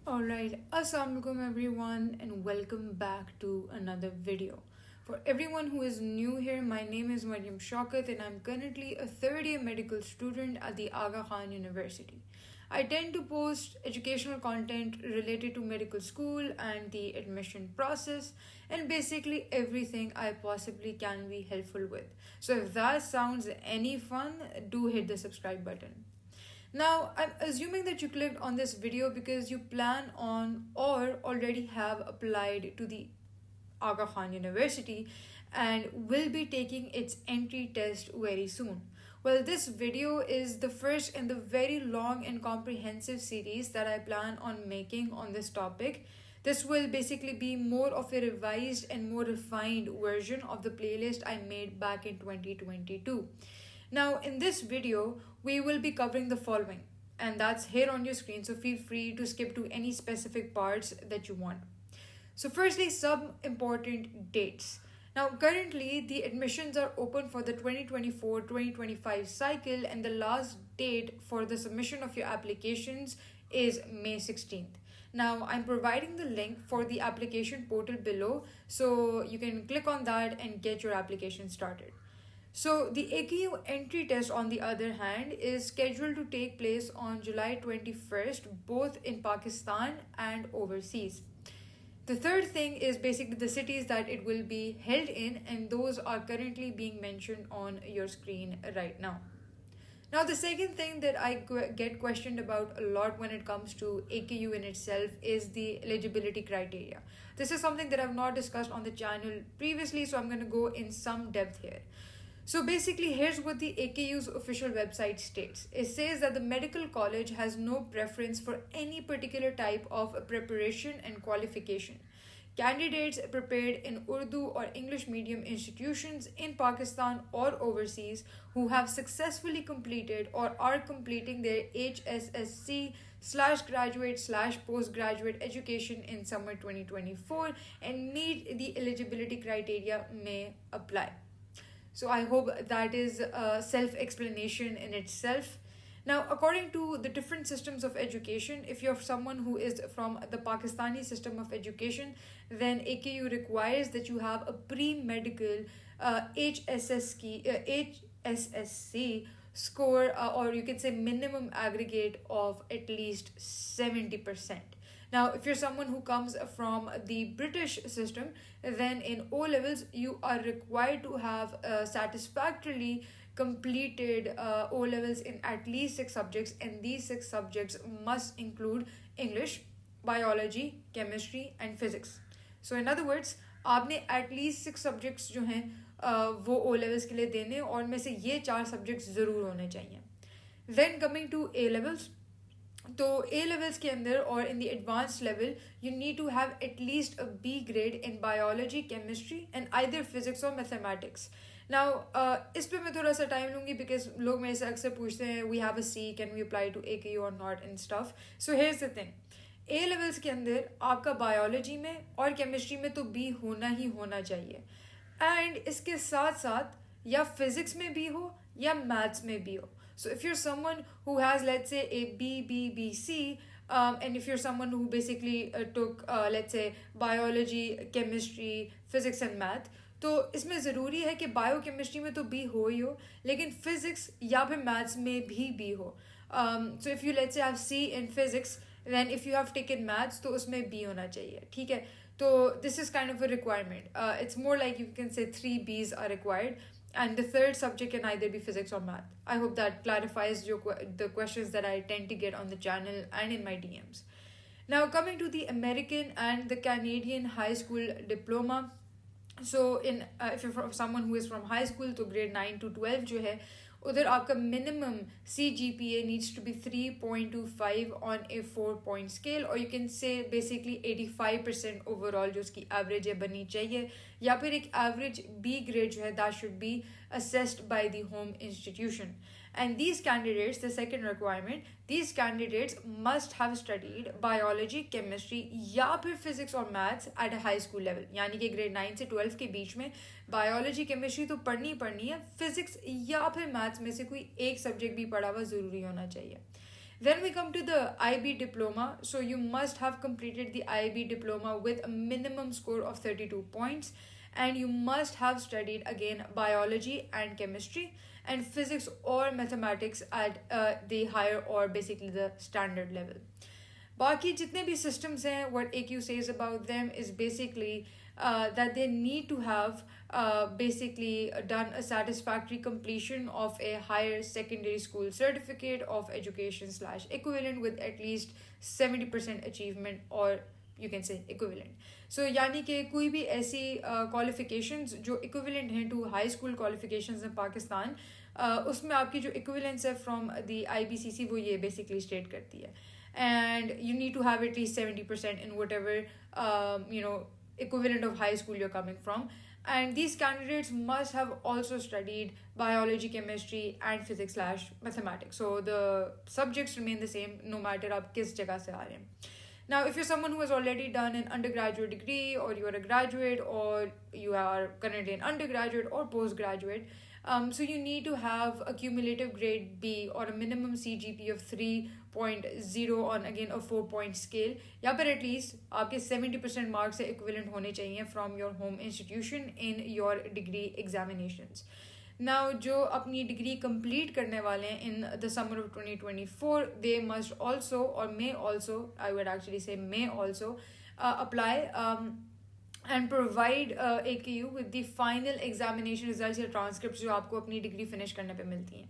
Alright, Assalamualaikum everyone and welcome back to another video. For everyone who is new here, my name is Maryam Shaukat and I'm currently a third year medical student at the Aga Khan University. I tend to post educational content related to medical school and the admission process and basically everything I possibly can be helpful with. So if that sounds any fun, do hit the subscribe button. Now, I'm assuming that you clicked on this video because you plan on or already have applied to the Aga Khan University and will be taking its entry test very soon. Well, this video is the first in the very long and comprehensive series that I plan on making on this topic. This will basically be more of a revised and more refined version of the playlist I made back in 2022. Now, in this video, we will be covering the following, and that's here on your screen, so feel free to skip to any specific parts that you want. So, firstly, some important dates. Now, currently, the admissions are open for the 2024-2025 cycle, and the last date for the submission of your applications is May 16th. Now, I'm providing the link for the application portal below, so you can click on that and get your application started. So, the AKU entry test, on the other hand, is scheduled to take place on July 21st, both in Pakistan and overseas. The third thing is basically the cities that it will be held in, and those are currently being mentioned on your screen right now. Now, the second thing that get questioned about a lot when it comes to AKU in itself is the eligibility criteria. This is something that I've not discussed on the channel previously, so I'm going to go in some depth here. So basically, here's what the AKU's official website states. It says that the medical college has no preference for any particular type of preparation and qualification. Candidates prepared in Urdu or English medium institutions in Pakistan or overseas who have successfully completed or are completing their HSSC slash graduate slash postgraduate education in summer 2024 and meet the eligibility criteria may apply. So I hope that is a self explanation in itself. Now, according to the different systems of education, if you're someone who is from the Pakistani system of education, then AKU requires that you have a pre medical HSSC score, or you can say minimum aggregate of at least 70%. Now, if you're someone who comes from the British system, then in O levels, you are required to have satisfactorily completed O levels in at least six subjects, and these six subjects must include English, biology, chemistry, and physics. So, in other words, आपने at least six subjects जो हैं वो O levels के लिए देने और में से ये चार subjects ज़रूर होने चाहिए. Then coming to A levels. तो ए लेवल्स के अंदर और in the advanced level you need to have at least a B grade in biology chemistry and either physics or mathematics. Now इस पे मैं थोड़ा सा टाइम लूँगी बिकॉज लोग मेरे से अक्सर पूछते हैं we have a C can we apply to A K U or not in stuff. So here's the thing, A levels के अंदर आपका बायोलॉजी में और केमिस्ट्री में तो बी होना ही होना चाहिए, एंड इसके साथ साथ या फिजिक्स में भी हो या मैथ्स में भी हो. So if you're someone who has, let's say, a BBBC, and if you're someone who basically took, let's say, biology, chemistry, physics and math, तो इसमें ज़रूरी है कि बायो केमिस्ट्री में तो बी हो ही हो, लेकिन फिजिक्स या फिर मैथ्स में भी हो. So if you let's say have C in physics, then if you have taken maths तो उसमें बी होना चाहिए. ठीक है, तो this is kind of a requirement. It's more like you can say 3 Bs are required, and the third subject can either be physics or math. I hope that clarifies the questions that I tend to get on the channel and in my DMs. Now, coming to the American and the Canadian high school diploma. So, if you're from someone who is from high school, तो grade 9 to 12 जो है, उधर आपका minimum CGPA needs to be 3.25 on a 4-point scale, or you can say basically 85% overall जो उसकी average है बननी चाहिए, या फिर एक average B grade जो है that should be assessed by the home institution. And these candidates, the second requirement, these candidates must have studied biology, chemistry या फिर physics और maths at a high school level. यानी कि grade 9 से 12 के बीच में biology, chemistry तो पढ़नी है, physics या फिर maths में से कोई एक subject भी पढ़ा हुआ ज़रूरी होना चाहिए. Then we come to the IB diploma. So you must have completed the IB diploma with a minimum score of 32 points, and you must have studied again biology and chemistry and physics or mathematics at the higher or basically the standard level. बाकी जितने भी systems हैं, what AQ says about them is basically that they need to have basically done a satisfactory completion of a higher secondary school certificate of education slash equivalent with at least 70% achievement, or you can say equivalent. So यानी कि कोई भी ऐसी qualifications जो equivalent हैं to high school qualifications in Pakistan, उसमें आपकी जो equivalence है from the IBCC वो ये basically state करती है. And you need to have at least 70% in whatever equivalent of high school you're coming from. And these candidates must have also studied biology, chemistry and physics slash mathematics, so the subjects remain the same no matter आप किस जगह से आ रहे हैं. Now, if you're someone who has already done an undergraduate degree, or you're a graduate, or you are currently an undergraduate or postgraduate, so you need to have a cumulative grade B or a minimum CGP of 3.0 on again a 4-point scale, या पर at least आपके 70% marks से equivalent होने चाहिए from your home institution in your degree examinations. Now, जो अपनी degree complete करने वाले हैं in the summer of 2024, they must also or may also, I would actually say may also, apply and provide AKU with the final examination results या transcripts जो आपको अपनी degree finish करने पे मिलती हैं.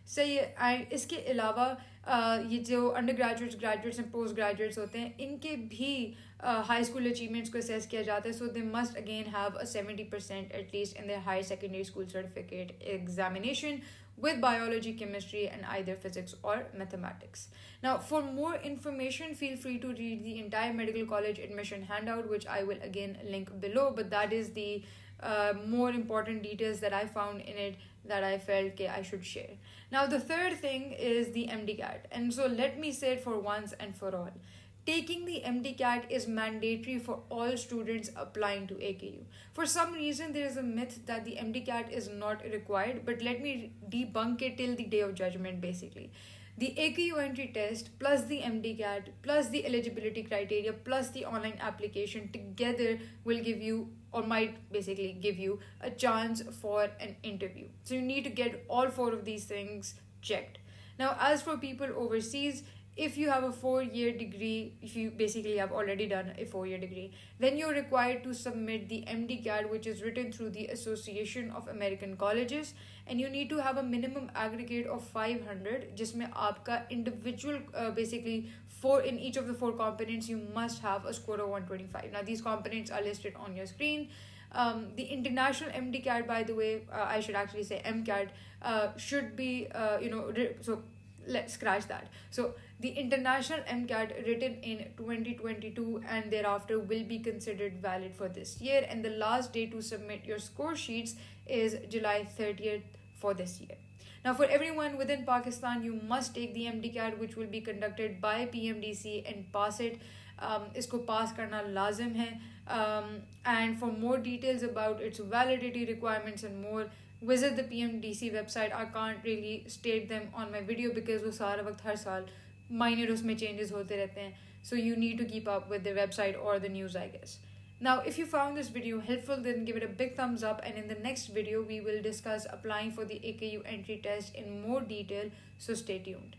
सही है. एंड इसके अलावा ये जो undergraduates, graduates and postgraduates होते हैं, इनके भी हाई स्कूल अचीवमेंट्स को असेस किया जाता है. So they must again have a 70% at least in their higher secondary school certificate examination with biology, chemistry, and either physics or mathematics. Now, for more information, feel free to read the entire medical college admission handout, which I will again link below, but that is the more important details that I found in it that I felt I should share. Now, the third thing is the MDCAT. And so let me say it for once and for all. Taking the MDCAT is mandatory for all students applying to AKU. For some reason, there is a myth that the MDCAT is not required, but let me debunk it till the day of judgment, basically. The AKU entry test plus the MDCAT plus the eligibility criteria plus the online application together will give you, or might basically give you, a chance for an interview. So you need to get all 4 of these things checked. Now, as for people overseas, if you have a 4-year degree, if you basically have already done a 4-year degree, then you're required to submit the MDCAT, which is written through the Association of American Colleges, and you need to have a minimum aggregate of 500, जिसमें आपका individual basically in each of the 4 components you must have a score of 125. Now, these components are listed on your screen. The international MDCAT, by the way, I should actually say MCAT, should be so let's scratch that. So the international MCAT written in 2022 and thereafter will be considered valid for this year, and the last day to submit your score sheets is July 30th for this year. Now, for everyone within Pakistan, you must take the MDCAT, which will be conducted by PMDC, and pass it. इसको पास करना लाजिम है. And for more details about its validity requirements and more, visit the PMDC website. I can't really state them on my video because वो सारा वक्त हर साल minor उसमें changes होते रहते हैं. So you need to keep up with the website or the news, I guess. Now, if you found this video helpful, then give it a big thumbs up, and in the next video, we will discuss applying for the AKU entry test in more detail, so stay tuned.